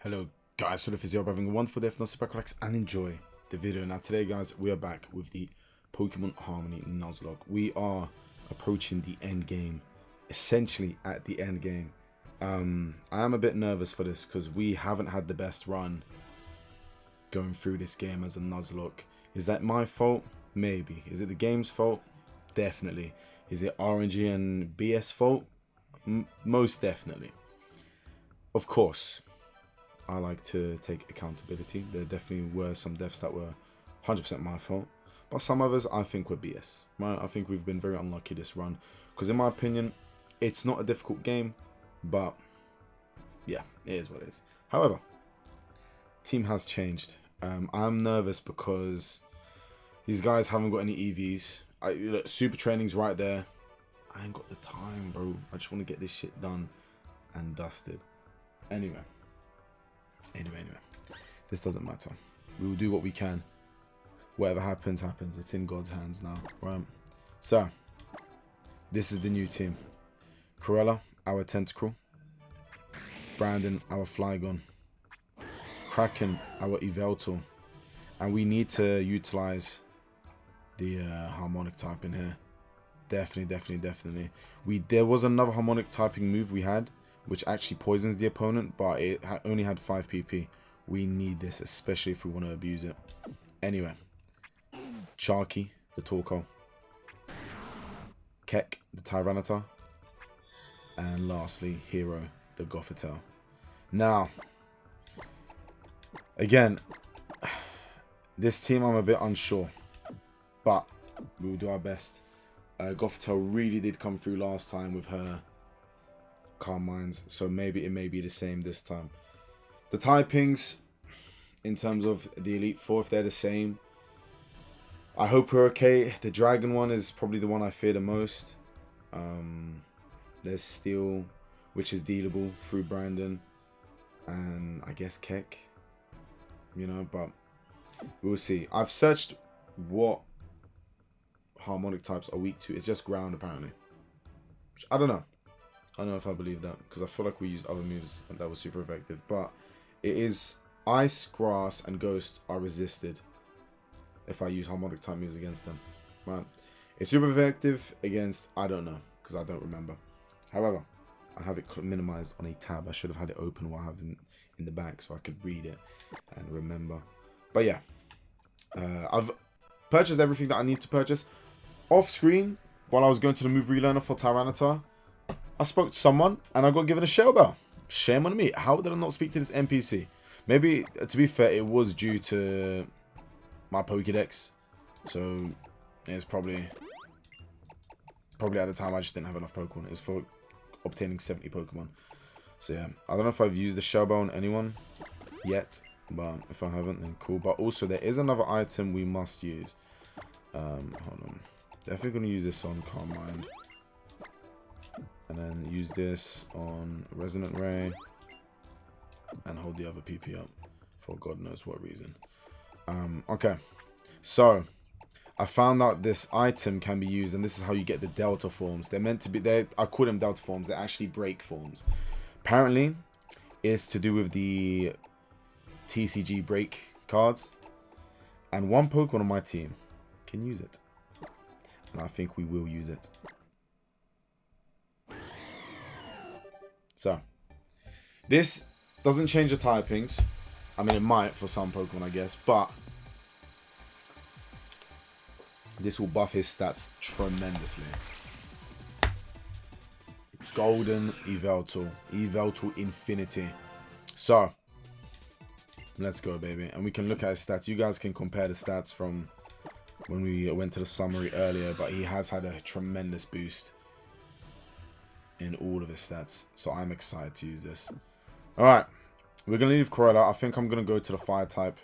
Hello guys, so if you're having a wonderful day, not super relax and enjoy the video. Now today guys, we are back with the Pokemon HarmonY Nuzlocke. We are approaching the end game, essentially at the end game. I am a bit nervous for this because we haven't had the best run going through this game as a Nuzlocke. Is that my fault? Maybe. Is it the game's fault? Definitely. Is it RNG and BS fault? Most definitely. Of course, I like to take accountability. There definitely were some deaths that were 100% my fault, but some others I think were BS. Right? I think we've been very unlucky this run because in my opinion, it's not a difficult game, but yeah, it is what it is. However, team has changed. I'm nervous because these guys haven't got any EVs. Look, super training's right there. I ain't got the time, bro. I just want to get this shit done and dusted. Anyway, this doesn't matter. We will do what we can. Whatever happens, happens. It's in God's hands now, right? So, this is the new team. Corella, our Tentacruel. Brandon, our Flygon. Kraken, our Yveltal. And we need to utilize the harmonic type in here. Definitely. There was another harmonic typing move we had, which actually poisons the opponent, but it only had 5 PP. We need this, especially if we want to abuse it. Anyway, Sharky, the Torkoal. Keck, the Tyranitar. And lastly, Hero, the Gothitelle. Now, again, this team I'm a bit unsure, but we will do our best. Gothitelle really did come through last time with her Calm Minds, so maybe it may be the same this time. The typings, in terms of the Elite Four, if they're the same, I hope we're okay. The Dragon one is probably the one I fear the most. There's Steel, which is dealable through Brandon, and I guess Keck, but we'll see. I've searched what harmonic types are weak to. It's just ground, apparently. Which, I don't know. I don't know if I believe that, because I feel like we used other moves and that was super effective. But it is Ice, Grass, and Ghost are resisted if I use harmonic type moves against them. Right? It's super effective against, I don't know, because I don't remember. However, I have it minimized on a tab. I should have had it open while I have it in the back so I could read it and remember. But yeah, I've purchased everything that I need to purchase. Off screen, while I was going to the move relearner for Tyranitar, I spoke to someone and I got given a shell bell. Shame on me. How did I not speak to this NPC? Maybe, to be fair, it was due to my Pokédex. So, it's probably at the time I just didn't have enough Pokemon. It was for obtaining 70 Pokemon. So, yeah. I don't know if I've used the shell bell on anyone yet. But if I haven't, then cool. But also, there is another item we must use. Hold on. Definitely going to use this on Calm Mind. And then use this on Resonant Ray. And hold the other PP up. For God knows what reason. Okay. So, I found out this item can be used. And this is how you get the Delta forms. They're meant to be... I call them Delta forms. They're actually break forms. Apparently, it's to do with the TCG break cards. And one Pokemon on my team can use it. And I think we will use it. So, this doesn't change the typings. I mean, it might for some Pokemon, I guess. But this will buff his stats tremendously. Golden Yveltal. Yveltal Infinity. So, let's go, baby. And we can look at his stats. You guys can compare the stats from when we went to the summary earlier. But he has had a tremendous boost in all of his stats. So I'm excited to use this. Alright. We're going to leave Corella. I think I'm going to go to the fire type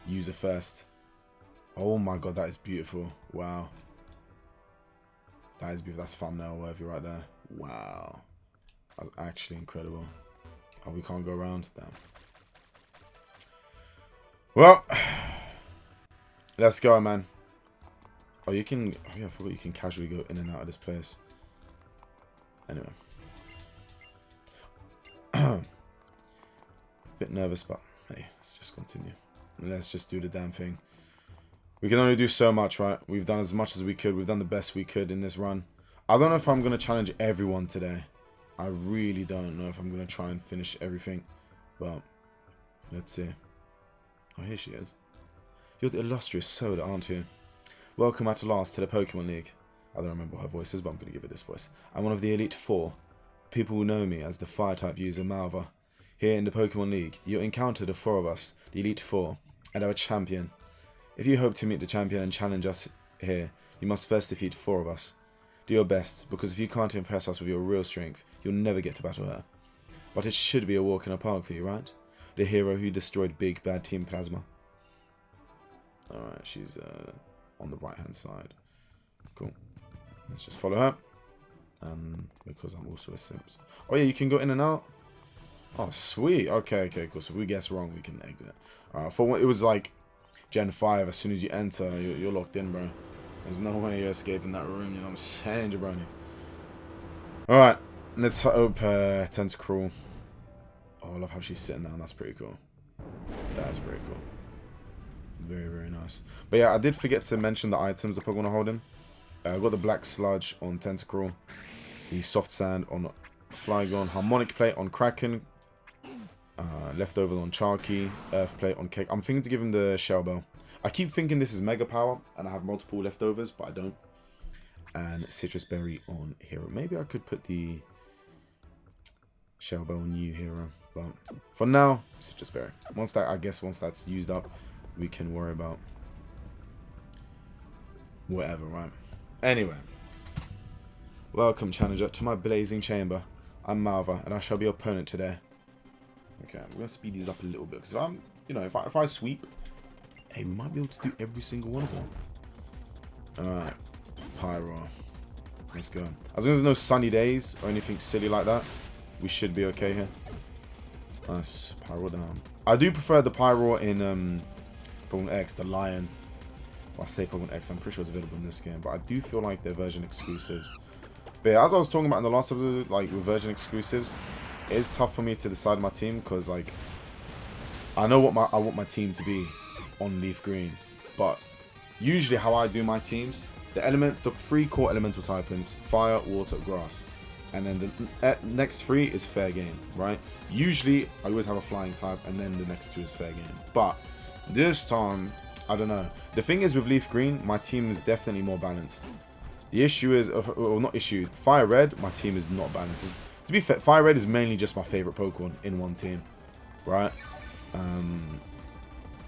user first. Oh my god, that is beautiful. Wow. That is beautiful. That's thumbnail worthy right there. Wow. That's actually incredible. Oh, we can't go around? Damn. Well, let's go, man. Oh, you can... Oh, yeah, I forgot you can casually go in and out of this place. Anyway. Bit nervous, but hey, let's just continue. And let's just do the damn thing. We can only do so much, right? We've done as much as we could. We've done the best we could in this run. I don't know if I'm going to challenge everyone today. I really don't know if I'm going to try and finish everything. But let's see. Oh, here she is. You're the illustrious Soda, aren't you? Welcome at last to the Pokemon League. I don't remember what her voice is, but I'm going to give it this voice. I'm one of the Elite Four. People will know me as the Fire-type user Malva. Here in the Pokemon League, you'll encounter the four of us, the Elite Four, and our champion. If you hope to meet the champion and challenge us here, you must first defeat four of us. Do your best, because if you can't impress us with your real strength, you'll never get to battle her. But it should be a walk in the park for you, right? The hero who destroyed Big Bad Team Plasma. Alright, she's on the right-hand side. Cool. Let's just follow her. Because I'm also a Sims. Oh yeah, you can go in and out? Oh, sweet. Okay, cool. So if we guess wrong, we can exit. Alright, for it was like Gen 5, as soon as you enter, you're locked in, bro. There's no way you're escaping that room, you know what I'm saying, jabronis? Alright, let's hope Tentacruel. Oh, I love how she's sitting down. That's pretty cool. That is pretty cool. Very, very nice. But yeah, I did forget to mention the items the Pokemon are holding. I got the Black Sludge on Tentacruel, the Soft Sand on Flygon, Harmonic Plate on Kraken, Leftover on Charky, Earth Plate on Cake. I'm thinking to give him the Shell Bell. I keep thinking this is Mega Power, and I have multiple leftovers, but I don't. And Citrus Berry on Hero. Maybe I could put the Shell Bell on you, Hero. But for now, Citrus Berry. Once that's used up, we can worry about whatever, right? Anyway. Welcome, Challenger, to my blazing chamber. I'm Malva, and I shall be your opponent today. Okay, I'm going to speed these up a little bit, because I'm, you know, if I sweep, hey, we might be able to do every single one of them. Alright. Pyro. Let's go. As long as there's no sunny days or anything silly like that, we should be okay here. Nice. Pyro down. I do prefer the Pyro in Pokemon X, the Lion. Well, I say Pokemon X, I'm pretty sure it's available in this game, but I do feel like they're version exclusives. But yeah, as I was talking about in the last episode, like with version exclusives, it is tough for me to decide my team, because like I know what I want my team to be on Leaf Green, but usually how I do my teams, the 3 core elemental typings, fire, water, grass, and then the next 3 is fair game, right? Usually I always have a flying type, and then the next 2 is fair game. But this time, I don't know. The thing is with Leaf Green, my team is definitely more balanced. The issue is, well, not issue, Fire Red, my team is not balanced. To be fair, Fire Red is mainly just my favorite Pokemon in one team, right? And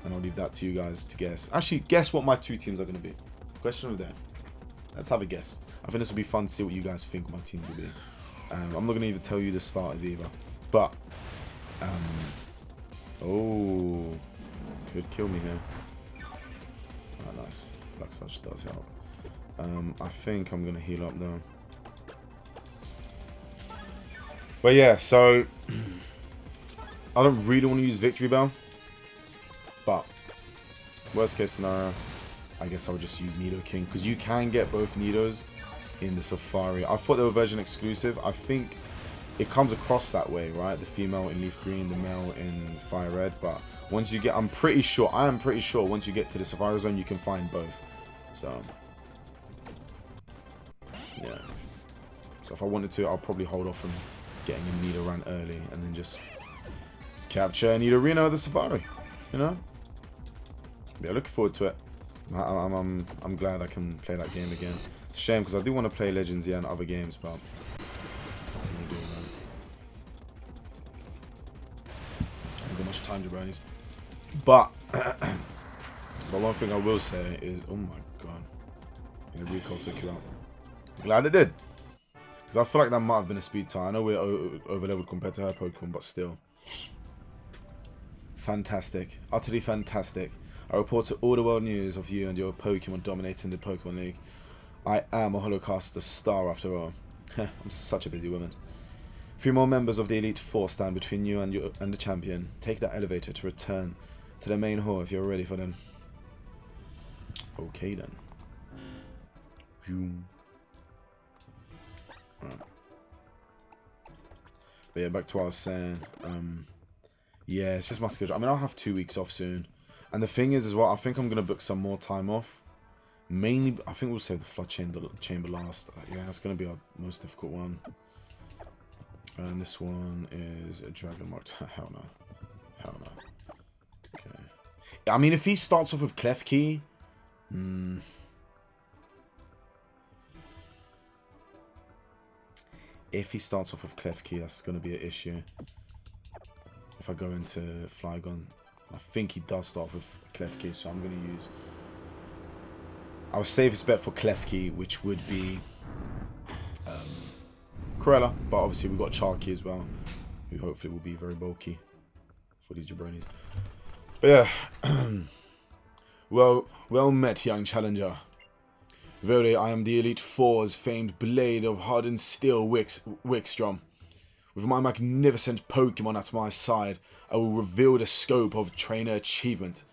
I'll leave that to you guys to guess. Actually, guess what my 2 teams are going to be. Question of the day. Let's have a guess. I think this will be fun to see what you guys think my team will be. I'm not going to even tell you the starters either. But, oh, could kill me here. Oh, nice. Black Sludge does help. I think I'm going to heal up though. But yeah, so I don't really want to use Victory Bell. But worst case scenario, I guess I would just use Nidoking, because you can get both Nidos in the Safari. I thought they were version exclusive. I think it comes across that way, right? The female in Leaf Green, the male in Fire Red. But once you get, I am pretty sure once you get to the Safari Zone, you can find both. So yeah. So if I wanted to, I'll probably hold off from getting a Nidoran early and then just capture Nidorino at the Safari. You know? Yeah, looking forward to it. I'm glad I can play that game again. It's a shame because I do want to play Legends, yeah, and other games, but what can I do, man? I ain't got much time, jabronis. But one thing I will say is, oh my god, the recall took you out. Glad it did, because I feel like that might have been a speed tie. I know we're over leveled compared to her Pokemon, but still, fantastic, utterly fantastic. I report to all the world news of you and your Pokemon dominating the Pokemon League. I am a Holocaster star after all. I'm such a busy woman. 3 more members of the Elite Four stand between you and the champion. Take that elevator to return to the main hall if you're ready for them. Okay then. Right. But yeah, back to what I was saying. Yeah, it's just my schedule. I mean, I'll have 2 weeks off soon. And the thing is as well, I think I'm going to book some more time off. Mainly, I think we'll save the Flood Chamber last. Yeah, it's going to be our most difficult one. And this one is a Dragon Mark. Hell no. Hell no. Okay. I mean, if he starts off with Clef Key... If he starts off with Clef Key, that's going to be an issue. If I go into Flygon, I think he does start off with Clef Key, so I'm going to use our safest bet for Clef Key, which would be Corella, but obviously we've got Charky as well, who hopefully will be very bulky for these jabronis. But yeah, well met, young challenger. Verily, I am the Elite Four's famed blade of hardened steel Wickstrom. With my magnificent Pokemon at my side, I will reveal the scope of trainer achievement.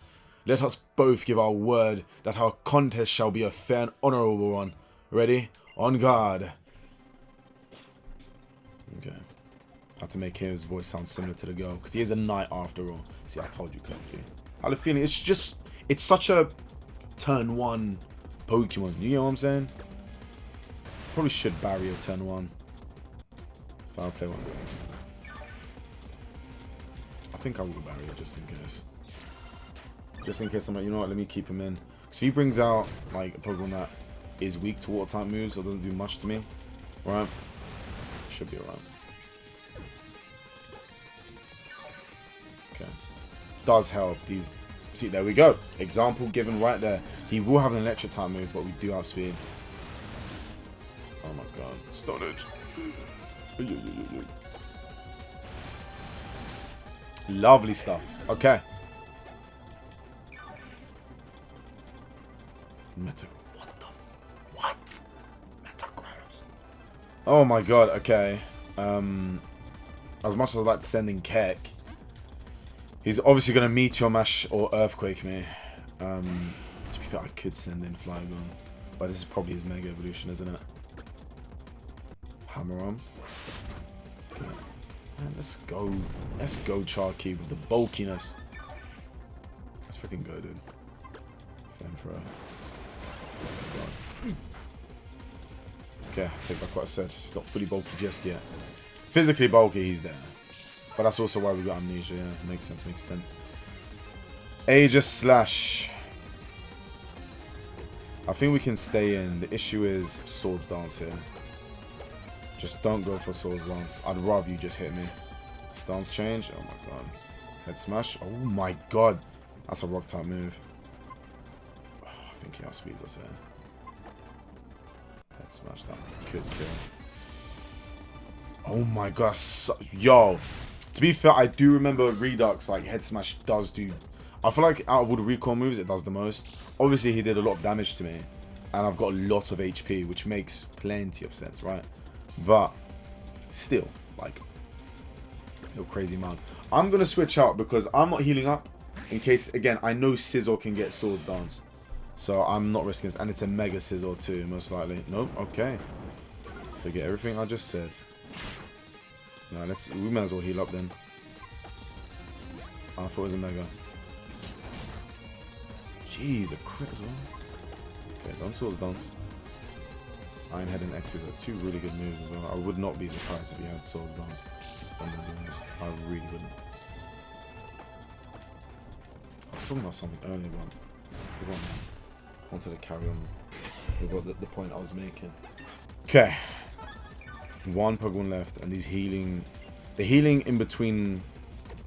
Let us both give our word that our contest shall be a fair and honourable one. Ready? On guard. Okay. I have to make his voice sound similar to the girl, because he is a knight after all. See, I told you, Clefty. I have a feeling it's such a turn 1 Pokemon. You know what I'm saying? Probably should barrier turn 1. Foul play won't do anything. I think I will barrier just in case. Just in case I'm like, you know what, let me keep him in. Because if he brings out like a Pokemon that is weak to water type moves or doesn't do much to me, right? Should be alright. Okay. Does help these. See, there we go. Example given right there. He will have an electric type move, but we do outspeed. Oh my god. Storage. Lovely stuff. Okay. What? Metagross. Oh my god, okay. As much as I'd like to send in Keck, he's obviously going to Meteor Mash or Earthquake me. To be fair, I could send in Flygon, but this is probably his Mega Evolution, isn't it? HarmonY. Okay. Man, let's go. Let's go, Charky, with the bulkiness. Let's freaking go, dude. Flamethrower. Oh, okay, take back what I said. He's not fully bulky just yet. Physically bulky, he's there. But that's also why we got Amnesia. Yeah, makes sense, makes sense. Aegis Slash. I think we can stay in. The issue is Swords Dance here. Just don't go for Swords Dance. I'd rather you just hit me. Stance change. Oh my god. Head Smash. Oh my god. That's a rock type move. Oh, I think he outspeeds us here. Head Smash. That could kill. Oh my god. Yo. To be fair, I do remember Redux, like, Head Smash does do... I feel like out of all the recall moves, it does the most. Obviously, he did a lot of damage to me. And I've got a lot of HP, which makes plenty of sense, right? But, still, like, still crazy amount. I'm going to switch out because I'm not healing up. In case, again, I know Scizor can get Swords Dance. So, I'm not risking this. And it's a Mega Scizor too, most likely. Nope, okay. Forget everything I just said. No, we might as well heal up then. I thought it was a Mega. Jeez, a crit as well. Okay, don't Swords Dance. Iron Head and X's are two really good moves as well. I would not be surprised if he had Swords Dance. I really wouldn't. I was talking about something earlier, but I forgot. I wanted to carry on with the point I was making. Okay. One Pokemon left, and these healing... The healing in between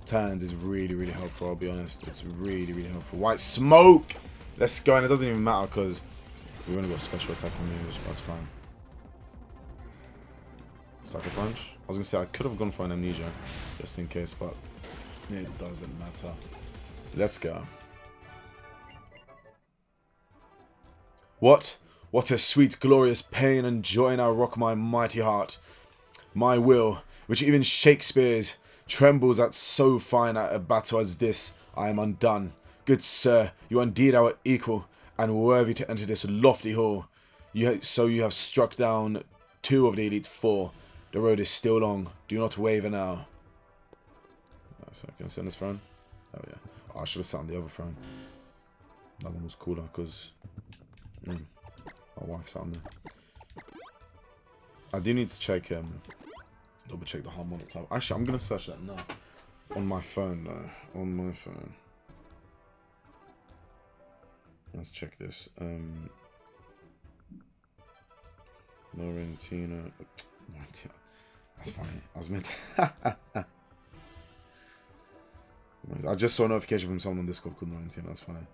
turns is really, really helpful, I'll be honest. It's really, really helpful. White Smoke! Let's go, and it doesn't even matter, because we've only got special attack on moves, but that's fine. Sucker Punch. I was going to say, I could have gone for an Amnesia, just in case, but it doesn't matter. Let's go. What? What a sweet, glorious pain and joy now rock my mighty heart. My will, which even Shakespeare's, trembles at so fine at a battle as this. I am undone. Good sir, you are indeed our equal, and worthy to enter this lofty hall. So you have struck down 2 of the Elite Four. The road is still long. Do not waver now. So can I sit on this throne? Oh yeah. Oh, I should have sat on the other throne. That one was cooler because my wife sat on there. I do need to check, double check the harmonic tab. Actually, I'm gonna search that now on my phone though. On my phone. Let's check this. Laurentino. That's funny. I was meant to I just saw a notification from someone on Discord called Laurentino. That's funny.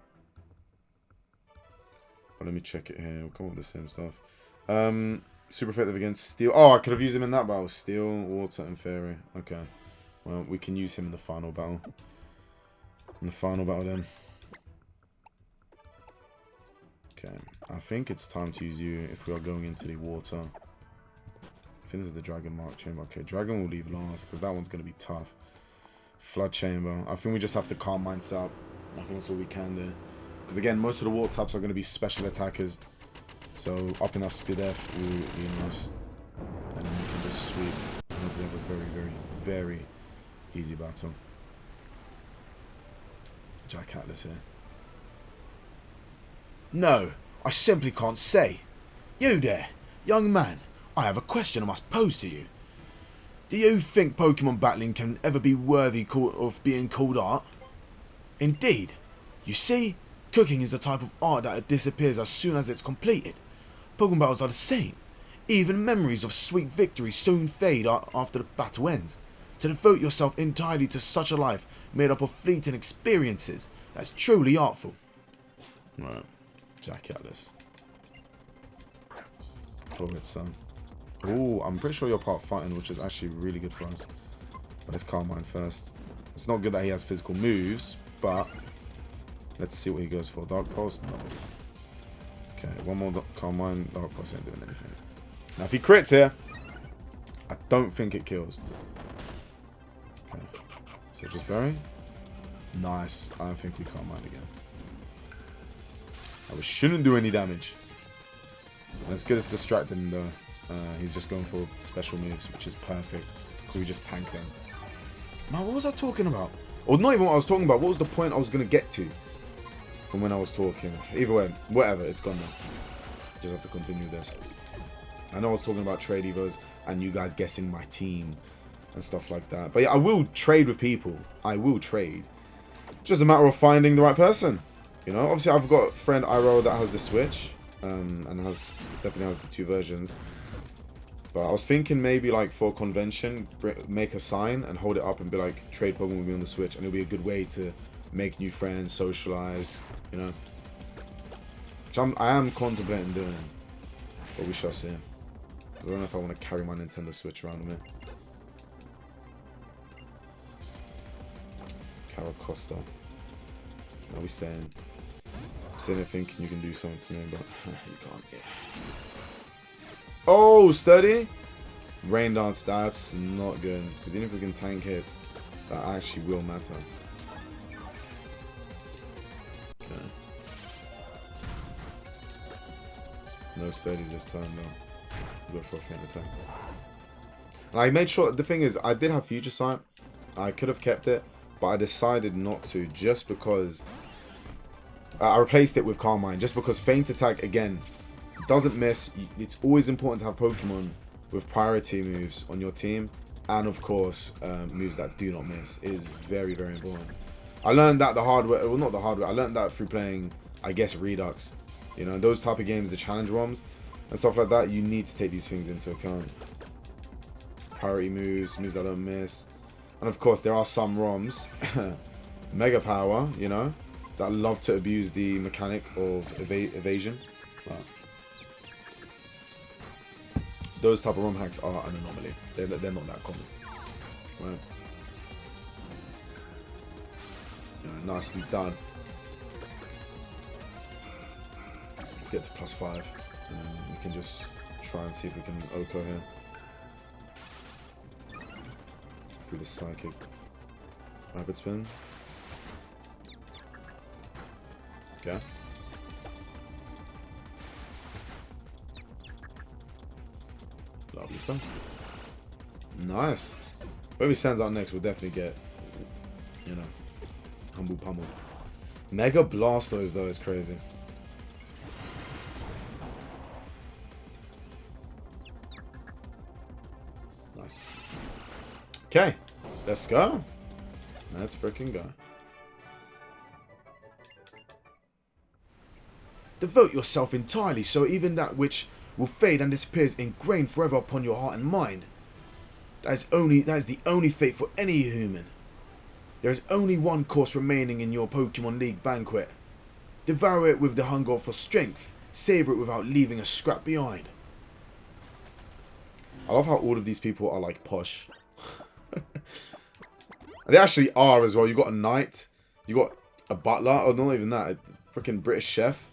But let me check it here. We'll come up with the same stuff. Super effective against Steel. Oh, I could have used him in that battle. Steel, Water, and Fairy. Okay. Well, we can use him in the final battle. In the final battle then. Okay. I think it's time to use you if we are going into the water. I think this is the Dragon Mark Chamber. Okay, Dragon will leave last because that one's going to be tough. Flood Chamber. I think we just have to calm minds up. I think that's all we can do. Because again, most of the water types are going to be special attackers. So up in our speed F will be nice. And then we can just sweep. And hopefully have a very, very, very easy battle. Jack Atlas here. No, I simply can't say. You there, young man, I have a question I must pose to you. Do you think Pokemon battling can ever be worthy of being called art? Indeed. You see, cooking is the type of art that disappears as soon as it's completed. Pokemon battles are the same. Even memories of sweet victory soon fade after the battle ends. To devote yourself entirely to such a life made up of fleeting experiences, that's truly artful. Right. Jack Atlas. Torrid Sun. Oh, I'm pretty sure you're part fighting, which is actually really good for us. But let's Carmine first. It's not good that he has physical moves, but let's see what he goes for. Dark Pulse? No. Okay, one more Carmine. Dark Pulse ain't doing anything. Now, if he crits here, I don't think it kills. Okay. So just bury. Nice. I don't think we Carmine again. We shouldn't do any damage. And as good as distracting though, he's just going for special moves, which is perfect. Because we just tank them. Man, what was I talking about? Or not even what I was talking about. What was the point I was going to get to from when I was talking? Either way, whatever, it's gone now. Just have to continue this. I know I was talking about trade evos and you guys guessing my team and stuff like that. But yeah, I will trade with people. I will trade. Just a matter of finding the right person. You know, obviously I've got a friend Iro that has the Switch, and definitely has the 2 versions. But I was thinking maybe like for a convention, make a sign and hold it up and be like, trade Pokemon with me on the Switch, and it'll be a good way to make new friends, socialize, you know. Which I am contemplating doing, but we shall see. Because I don't know if I want to carry my Nintendo Switch around with me. Carol Costa. Are we staying? Sitting there thinking you can do something to me, but you can't. Yeah. Oh, steady. Rain Dance. That's not good. Because even if we can tank hits, that actually will matter. Okay. No steadies this time though. Go for a feint attack. And I made sure. The thing is, I did have Future Sight. I could have kept it, but I decided not to just because. I replaced it with Carmine just because Feint Attack, again, doesn't miss. It's always important to have Pokemon with priority moves on your team. And, of course, moves that do not miss. It is very, very important. I learned that the hard way. Well, not the hard way. I learned that through playing, I guess, Redux. You know, those type of games, the challenge ROMs and stuff like that, you need to take these things into account. Priority moves, moves that don't miss. And, of course, there are some ROMs, Mega Power, you know, that love to abuse the mechanic of evasion. But those type of ROM hacks are an anomaly. They're not that common. Right. Yeah, nicely done. Let's get to +5. And then we can just try and see if we can Oko here. Through the Psychic. Rapid Spin. Okay. Lovely stuff. Nice. Whoever stands out next will definitely get you know, humble pummel. Mega Blastoise though is crazy. Nice. Okay, let's go. Let's freaking go. Devote yourself entirely, so even that which will fade and disappear is ingrained forever upon your heart and mind. That is the only fate for any human. There is only one course remaining in your Pokemon League banquet. Devour it with the hunger for strength. Savor it without leaving a scrap behind. I love how all of these people are like posh. They actually are as well. You got a knight, you got a butler, or not even that, a freaking British chef.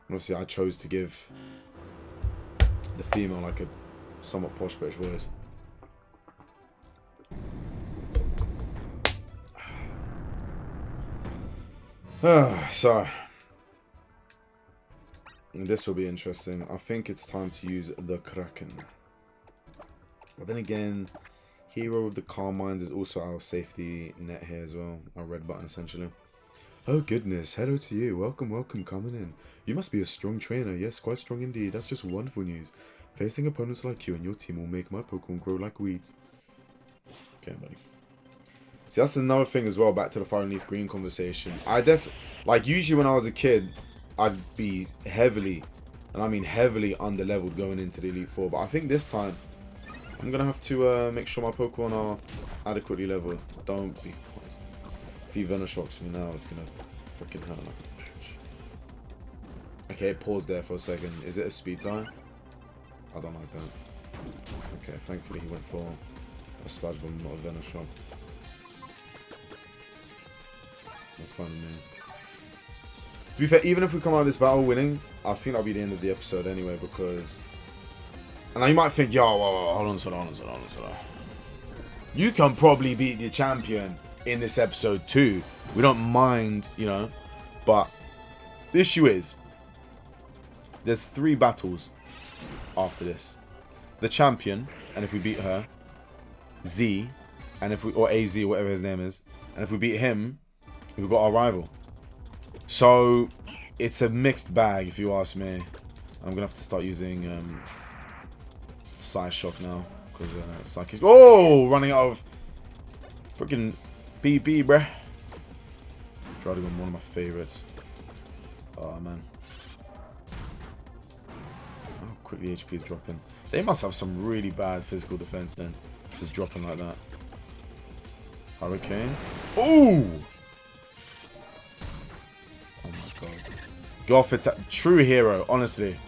Obviously, I chose to give the female like a somewhat posh British voice. So, this will be interesting. I think it's time to use the Kraken. But then again, Hero of the Calm Minds is also our safety net here as well. Our red button, essentially. Oh goodness, hello to you. Welcome, welcome, coming in. You must be a strong trainer. Yes, quite strong indeed. That's just wonderful news. Facing opponents like you and your team will make my Pokemon grow like weeds. Okay, buddy. See, that's another thing as well, back to the Fire and Leaf Green conversation. Like, usually when I was a kid, I'd be heavily, and I mean heavily, under-leveled going into the Elite Four. But I think this time, I'm going to have to make sure my Pokemon are adequately leveled. Don't be poisoned. If he Venushocks me now, it's going to freaking hurt like a bitch. Okay, pause there for a second. Is it a speed tie? I don't like that. Okay, thankfully he went for a Sludge Bomb, not a Venoshock. That's fine with me. To be fair, even if we come out of this battle winning, I think that'll be the end of the episode anyway, because... And now you might think, yo, whoa, hold on, hold on. You can probably beat the champion in this episode too. We don't mind, you know. But the issue is, there's 3 battles after this. The champion, and if we beat her, Z, and if we, or AZ, whatever his name is, and if we beat him, we've got our rival. So it's a mixed bag, if you ask me. I'm gonna have to start using Psy Shock now, because Psychic. Oh, running out of freaking BB, bruh. Dragon, one of my favorites. Oh man, how quickly HP is dropping. They must have some really bad physical defense then, just dropping like that. Hurricane. Oh! Oh my god. Go off it. True hero, honestly.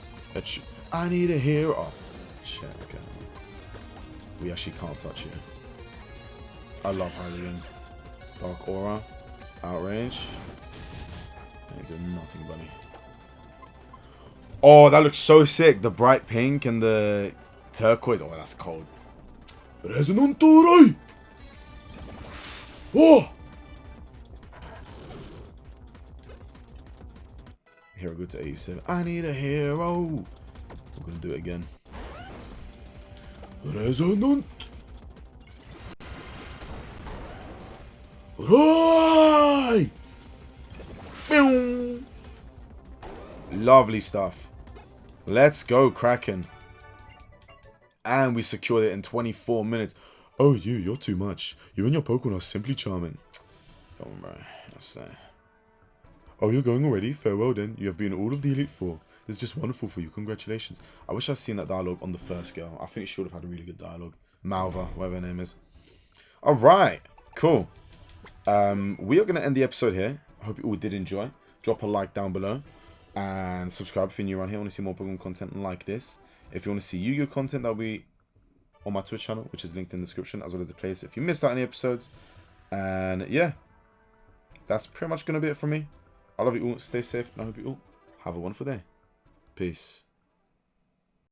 I need a hero. Oh, shit, okay. We actually can't touch you. I love Hylian. Dark Aura. Outrange. Ain't doing nothing, buddy. Oh, that looks so sick. The bright pink and the turquoise. Oh, that's cold. Resonant Rai! Oh! Hero go to 87. I need a hero. We're gonna do it again. Resonant Rai! Lovely stuff. Let's go, Kraken. And we secured it in 24 minutes. Oh, you're too much. You and your Pokemon are simply charming. Come on, bro. That's Oh, you're going already? Farewell then. You have been all of the Elite Four. This is just wonderful for you. Congratulations. I wish I'd seen that dialogue on the first girl. I think she would have had a really good dialogue. Malva, whatever her name is. Alright. Cool. We are going to end the episode here. I hope you all did enjoy. Drop a like down below. And subscribe if you're new around here. I want to see more Pokemon content like this. If you want to see Yu-Gi-Oh content, that'll be on my Twitch channel, which is linked in the description, as well as the playlist if you missed out any episodes. And yeah, that's pretty much going to be it from me. I love you all. Stay safe. And I hope you all have a wonderful day. Peace.